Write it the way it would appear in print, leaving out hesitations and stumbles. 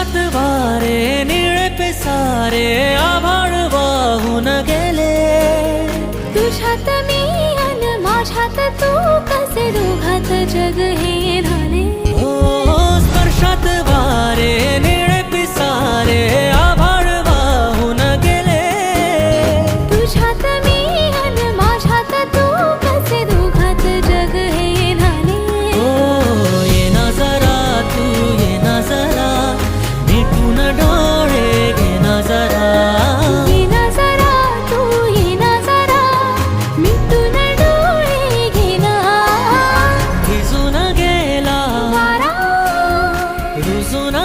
स्पर्शात वारे निळे पिसारे आभाळ वाहून गेले. तुझ्यात मी अन माझ्यात तू कसे दोघात जग हे झाले. हो स्पर्शात वारे निळे पिसारे आभाळ वाहून गेले. तुझ्यात मी अन माझ्यात तू कसे दोघात जग हे झाले. हो ये ना जरा तू ये ना जरा मिटून डोळे घे ना जरा. ये ना जरा तू ये ना जरा मिटून डोळे घे ना. भिजून गेला वारा रुजून